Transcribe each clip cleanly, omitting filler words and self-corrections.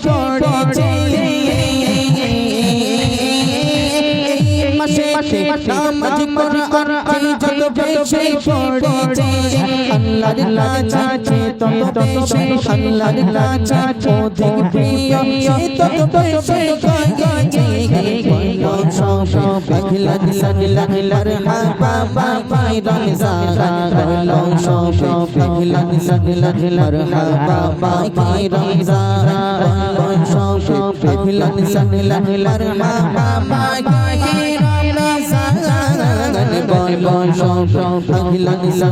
পড়েছে মাসে নামাজ কোরআন যত বেশি পড়েছে আল্লাহর কাছে তত বেশি আল্লাহর কাছে অধিক প্রিয় তত বেশি গাইছে সব আখিলা দিলা মারহাবা বাই রমজান সব আখিলা দিলা মারহাবা বাই রমজান সব আখিলা দিলা মারহাবা বাই বল সব আখিলা দিলা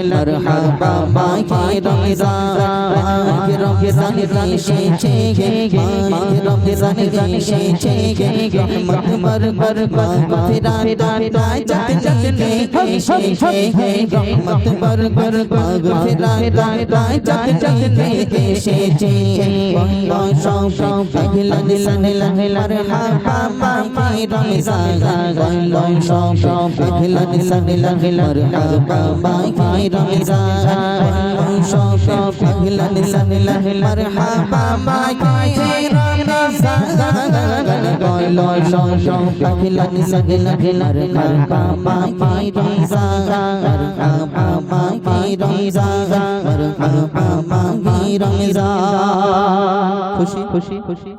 মারহাবা বাই রমজান রমজান এসেছে রমজান এসেছে রহমত বরকত মাগফিরাত জাত এসেছে রহমত বরকত মাগফিরাত জাত এসেছে সব আখিলা দিলা মারহাবা বাই রমজান সব আখিলা দিলা মারহাবা বাই রমজান সব আখিলা দিলা মারহাবা বাই রমজান সব আখিলা দিলা মারহাবা বাই রমজান খুশি খুশি খুশি।